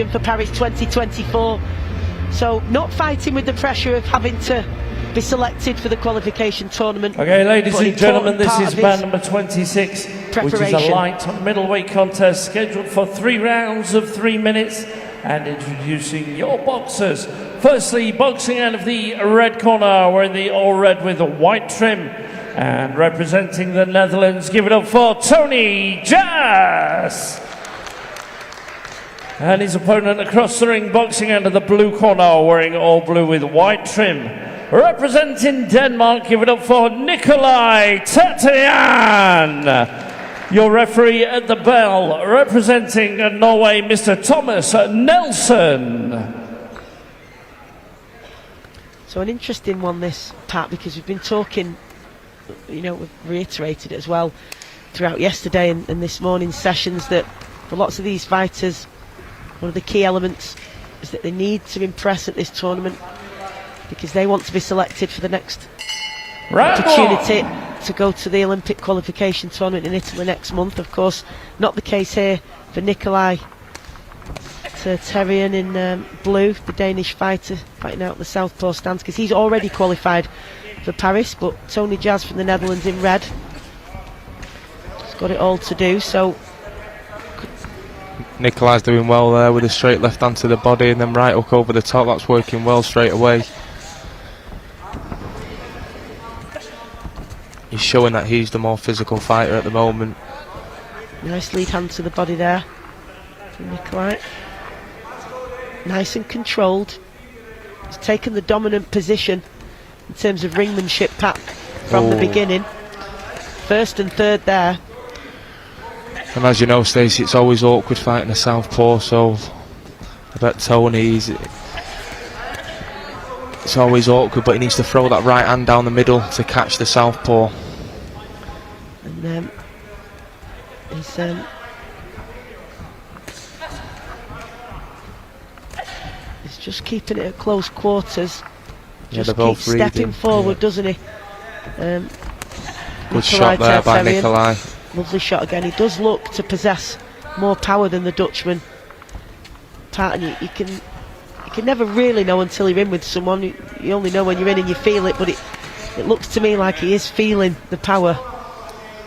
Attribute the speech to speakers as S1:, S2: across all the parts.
S1: for Paris 2024. So not fighting with the pressure of having to be selected for the qualification tournament.
S2: Okay, ladies and gentlemen, this is band number 26, which is a light middleweight contest scheduled for 3 rounds of 3 minutes. And introducing your boxers. Firstly, boxing out of the red corner, wearing the all red with a white trim. And representing the Netherlands, give it up for Tony Jazz. And his opponent across the ring, boxing out of the blue corner, wearing all blue with white trim. Representing Denmark, give it up for Nikolai Terteryan. Your referee at the bell, representing Norway, Mr. Thomas Nelson.
S1: So an interesting one this, Pat, because we've been talking, you know, we've reiterated it as well throughout yesterday and this morning's sessions, that for lots of these fighters, one of the key elements is that they need to impress at this tournament because they want to be selected for the next opportunity to go to the Olympic qualification tournament in Italy next month. Of course, not the case here for Nikolai Terteryan in blue, the Danish fighter fighting out the southpaw stance, because he's already qualified for Paris. But Tony Jazz from the Netherlands in red, he's got it all to do. So
S3: Nikolai's doing well there with a straight left hand to the body and then right hook over the top. That's working well straight away. He's showing that he's the more physical fighter at the moment.
S1: Nice lead hand to the body there from Nikolai. Nice and controlled. He's taken the dominant position in terms of ringmanship, Pat, from the beginning. First and third there.
S3: And as you know, Stacey, it's always awkward fighting a southpaw, so I bet Tony, it's always awkward, but he needs to throw that right hand down the middle to catch the southpaw.
S1: And he's just keeping it at close quarters. Just keeps stepping forward, doesn't he?
S3: Good shot there by Nikolai.
S1: Lovely shot again. He does look to possess more power than the Dutchman. Pat, and you can never really know until you're in with someone. You only know when you're in and you feel it, but it looks to me like he is feeling the power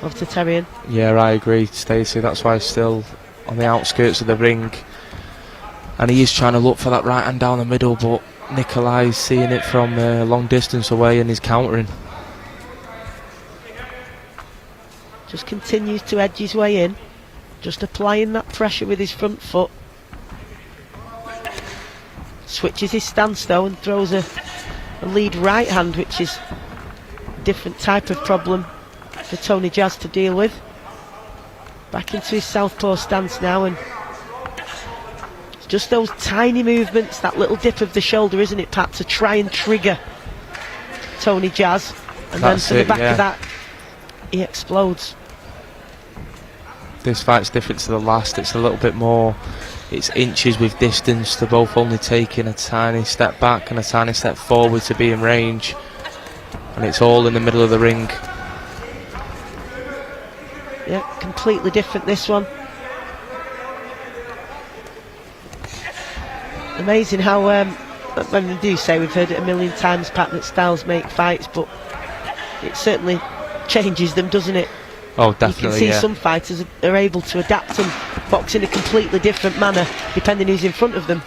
S1: of Terteryan.
S3: Yeah, I agree, Stacey. That's why he's still on the outskirts of the ring, and he is trying to look for that right hand down the middle, but Nikolai's seeing it from a long distance away and he's countering.
S1: Just continues to edge his way in, just applying that pressure with his front foot. Switches his stance though and throws a lead right hand, which is a different type of problem for Tony Jazz to deal with. Back into his southpaw stance now, and it's just those tiny movements, that little dip of the shoulder, isn't it, Pat, to try and trigger Tony Jazz, and then to the back of that he explodes.
S3: This fight's different to the last. It's a little bit more, it's inches with distance. They're both only taking a tiny step back and a tiny step forward to be in range, and it's all in the middle of the ring.
S1: Yeah, completely different this one. Amazing how, when we do say, we've heard it a million times, Pat, that styles make fights, but it certainly changes them, doesn't it?
S3: Oh, definitely.
S1: You can see some fighters are able to adapt and box in a completely different manner depending who's in front of them.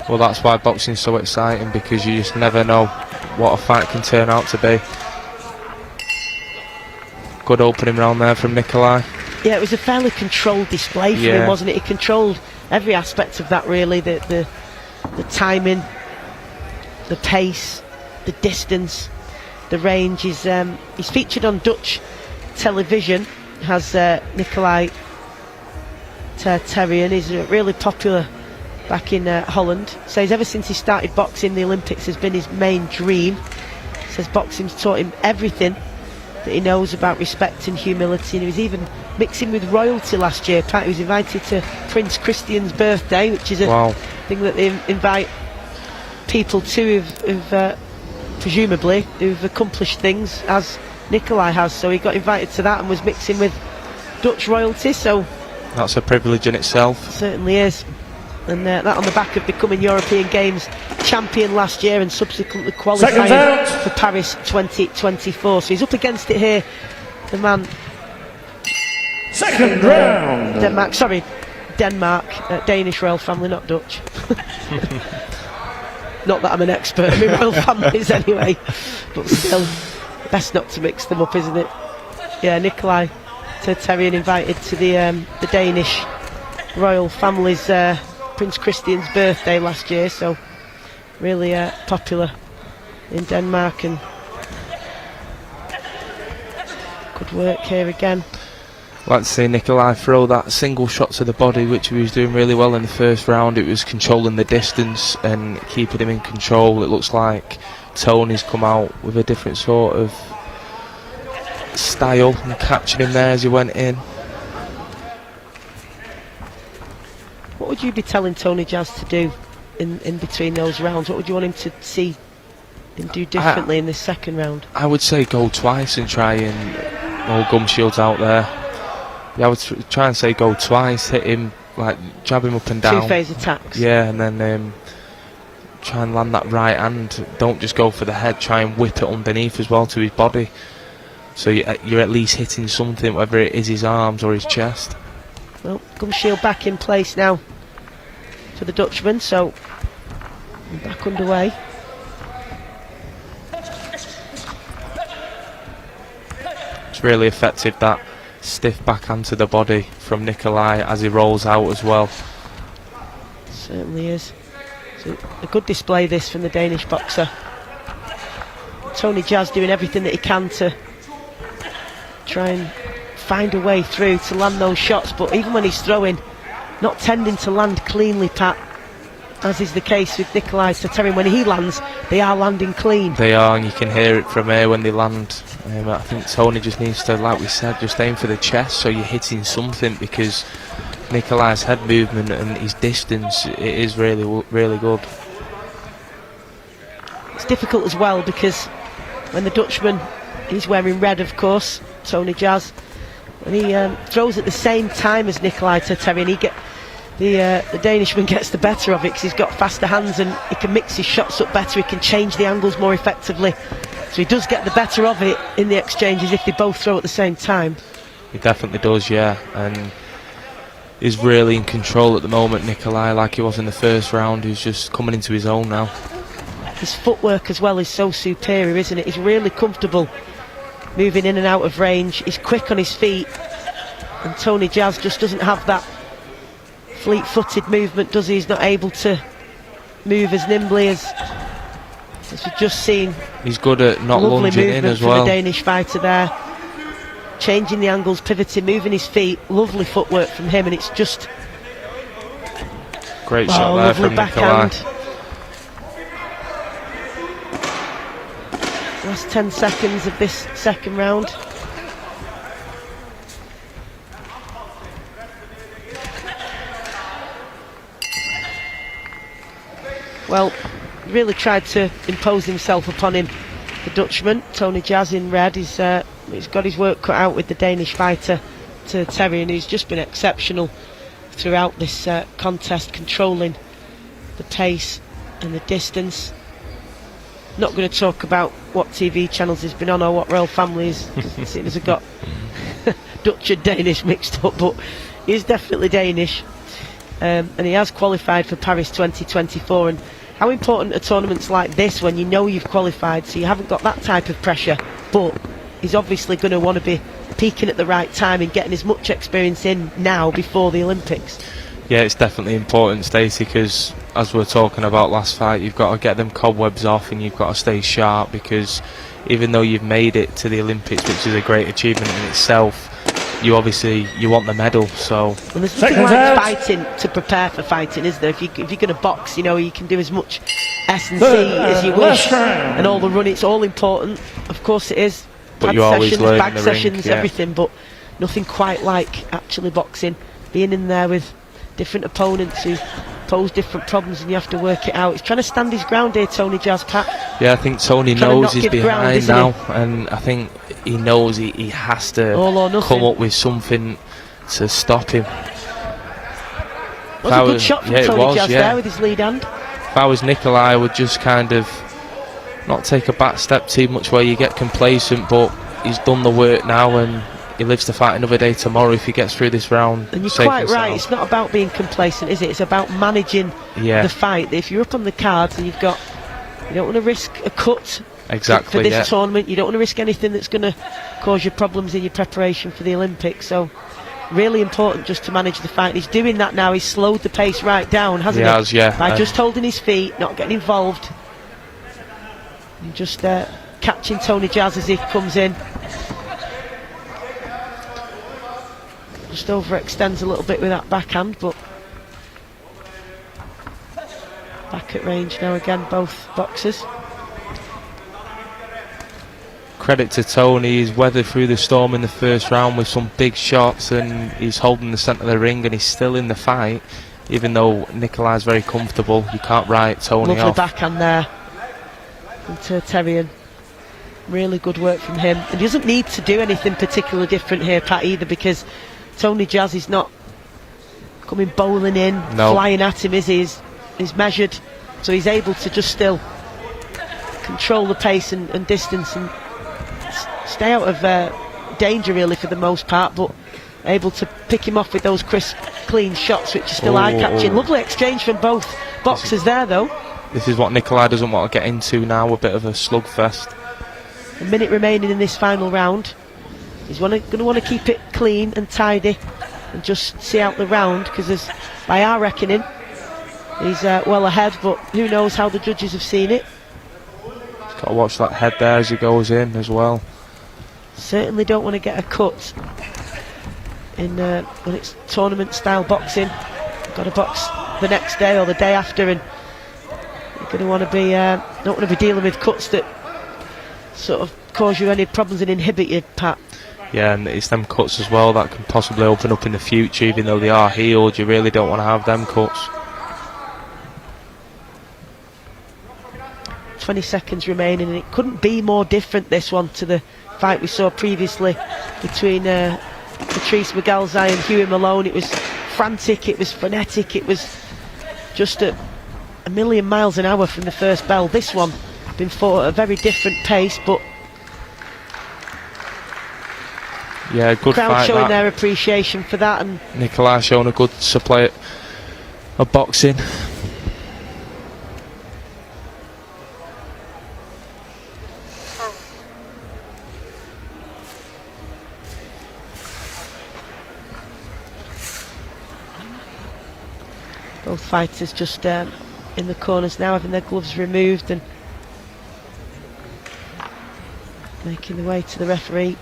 S3: Well, that's why boxing's so exciting, because you just never know what a fight can turn out to be. Good opening round there from Nikolai.
S1: Yeah, it was a fairly controlled display for him, wasn't it? He controlled every aspect of that, really. The timing, the pace, the distance, the range. He's featured on Dutch television, has Nikolai Terteryan. He's really popular back in Holland. Says ever since he started boxing, the Olympics has been his main dream. Says boxing's taught him everything that he knows about respect and humility, and he was even mixing with royalty last year. Pat, he was invited to Prince Christian's birthday, which is a thing that they invite people to who've presumably who've accomplished things, as Nikolai has. So he got invited to that and was mixing with Dutch royalty, so
S3: that's a privilege in itself.
S1: Certainly is. And that on the back of becoming European Games champion last year and subsequently qualifying for Paris 2024. So he's up against it here, the man.
S2: Second round.
S1: Denmark, Danish royal family, not Dutch. Not that I'm an expert in royal families anyway, but still, best not to mix them up, isn't it? Yeah, Nikolai Terteryan invited to the Danish royal family's Prince Christian's birthday last year, so really popular in Denmark, and good work here again.
S3: Like to see Nikolai throw that single shot to the body, which he was doing really well in the first round. It was controlling the distance and keeping him in control. It looks like Tony's come out with a different sort of style and captured him there as he went in.
S1: What would you be telling Tony Jazz to do in between those rounds? What would you want him to see him do differently in this second round?
S3: I would say go twice and try and hold gum shields out there. Yeah, I would try and say go twice, hit him, like jab him up and down.
S1: Two-phase attacks.
S3: Yeah, and then try and land that right hand. Don't just go for the head, try and whip it underneath as well to his body. So you're at least hitting something, whether it is his arms or his chest.
S1: Well, gum shield back in place now for the Dutchman, so back underway.
S3: It's really effective, that stiff backhand to the body from Nikolai as he rolls out as well.
S1: Certainly is. So a good display this from the Danish boxer. Tony Jazz doing everything that he can to try and find a way through to land those shots, but even when he's throwing, not tending to land cleanly, Pat, as is the case with Nikolai Terteryan. When he lands, they are landing clean.
S3: They are, and you can hear it from here when they land. I think Tony just needs to, like we said, just aim for the chest so you're hitting something, because Nikolai's head movement and his distance, it is really, really good.
S1: It's difficult as well because when the Dutchman, he's wearing red, of course, Tony Jazz, and he throws at the same time as Nikolai Terteryan, the Danishman gets the better of it because he's got faster hands and he can mix his shots up better, he can change the angles more effectively, so he does get the better of it in the exchanges if they both throw at the same time.
S3: He definitely does, yeah, and he's really in control at the moment, Nikolai, like he was in the first round. He's just coming into his own now.
S1: His footwork as well is so superior, isn't it? He's really comfortable moving in and out of range, he's quick on his feet, and Tony Jazz just doesn't have that fleet-footed movement, does he? He's not able to move as nimbly as we've just seen.
S3: He's good at not lunging in as well.
S1: Lovely movement from the Danish fighter there, changing the angles, pivoting, moving his feet. Lovely footwork from him, and it's just
S3: great shot there from Nikolai.
S1: Last 10 seconds of this second round. Well, really tried to impose himself upon him, the Dutchman. Tony Jazz in red, he's got his work cut out with the Danish fighter Terteryan, who's just been exceptional throughout this contest, controlling the pace and the distance. Not going to talk about what TV channels he's been on or what royal families, seeing as I've got Dutch and Danish mixed up, but he's definitely Danish, and he has qualified for Paris 2024. And how important are tournaments like this when you know you've qualified, so you haven't got that type of pressure, but he's obviously going to want to be peaking at the right time and getting as much experience in now before the Olympics.
S3: Yeah, it's definitely important, Stacey, because as we were talking about last fight, you've got to get them cobwebs off and you've got to stay sharp, because even though you've made it to the Olympics, which is a great achievement in itself, you want the medal. So
S1: well, there's nothing like fighting to prepare for fighting, is there? If you're going to box, you know, you can do as much S&C as you wish, and all the run, it's all important, of course it is.
S3: But you always learn
S1: bag
S3: in the
S1: sessions,
S3: ring, yeah.
S1: Everything, but nothing quite like actually boxing, being in there with different opponents who pose different problems and you have to work it out. He's trying to stand his ground here, Tony Jazz, Pat.
S3: Yeah, I think Tony knows he's behind now, and I think he knows he has to come up with something to stop him.
S1: Was a good shot from Tony Jazz there with his lead hand.
S3: If I was Nikolai, I would just kind of not take a back step too much where you get complacent, but he's done the work now and he lives to fight another day tomorrow if he gets through this round.
S1: And you're quite right, it's not about being complacent, is it? It's about managing the fight. If you're up on the cards and you don't want to risk a cut for this tournament, you don't want to risk anything that's going to cause you problems in your preparation for the Olympics. So really important just to manage the fight. He's doing that now. He's slowed the pace right down, hasn't he? By just holding his feet, not getting involved, and just catching Tony Jazz as he comes in. Just overextends a little bit with that backhand, but back at range now again, both boxers.
S3: Credit to Tony, he's weathered through the storm in the first round with some big shots and he's holding the centre of the ring and he's still in the fight, even though Nikolai's very comfortable. You can't write Tony off.
S1: Lovely backhand there from Terteryan. Really good work from him. And he doesn't need to do anything particularly different here, Pat, either, because Tony Jazz is not coming bowling in, flying at him, is he? He's measured, so he's able to just still control the pace and distance and stay out of danger really for the most part, but able to pick him off with those crisp, clean shots which are still eye-catching. Lovely exchange from both boxers there though.
S3: This is what Nikolai doesn't want to get into now, a bit of a slugfest.
S1: A minute remaining in this final round. He's going to want to keep it clean and tidy and just see out the round, because by our reckoning he's well ahead, but who knows how the judges have seen it.
S3: He's got to watch that head there as he goes in as well.
S1: Certainly don't want to get a cut in when it's tournament style boxing. You've got to box the next day or the day after, and you're going to want to be don't want to be dealing with cuts that sort of cause you any problems and inhibit you, Pat.
S3: Yeah, and it's them cuts as well that can possibly open up in the future, even though they are healed. You really don't want to have them cuts.
S1: 20 seconds remaining, and it couldn't be more different, this one, to the fight we saw previously between Patrice Magalzai and Huey Malone. It was frantic, it was frenetic, it was just a million miles an hour from the first bell. This one been fought at a very different pace, but
S3: yeah, good
S1: crowd
S3: fight,
S1: showing their appreciation for that, and
S3: Nikolai showing a good supply of boxing.
S1: both fighters just in the corners now, having their gloves removed and making their way to the referee.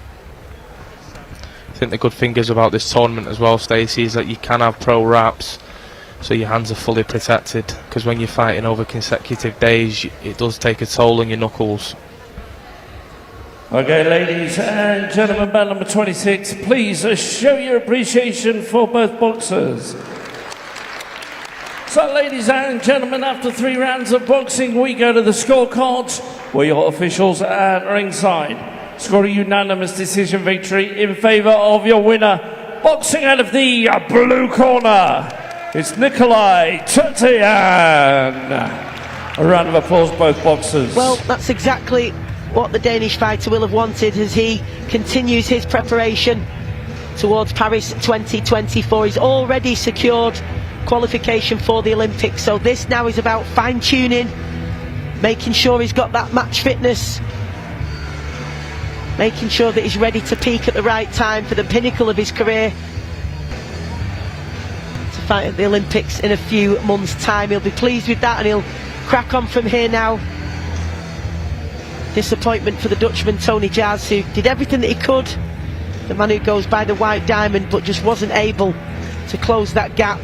S3: I think the good thing is about this tournament as well, Stacey, is that you can have pro wraps, so your hands are fully protected, because when you're fighting over consecutive days, it does take a toll on your knuckles.
S2: Okay, ladies and gentlemen, bout number 26, please show your appreciation for both boxers. So, ladies and gentlemen, after 3 rounds of boxing, we go to the scorecards, where your officials at ringside score a unanimous decision victory in favour of your winner. Boxing out of the blue corner, it's Nikolai Terteryan. A round of applause, both boxers.
S1: Well, that's exactly what the Danish fighter will have wanted as he continues his preparation towards Paris 2024. He's already secured qualification for the Olympics, so this now is about fine-tuning, making sure he's got that match fitness, making sure that he's ready to peak at the right time for the pinnacle of his career, to fight at the Olympics in a few months' time. He'll be pleased with that and he'll crack on from here now. Disappointment for the Dutchman Tony Jazz, who did everything that he could, the man who goes by the White Diamond, but just wasn't able to close that gap.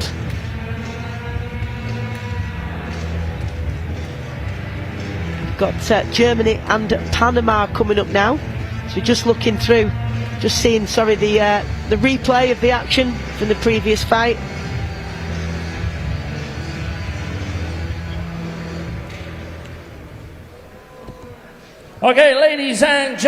S1: We've got Germany and Panama coming up now, so we're just looking through, just seeing, sorry, the replay of the action from the previous fight.
S2: Okay, ladies and gentlemen.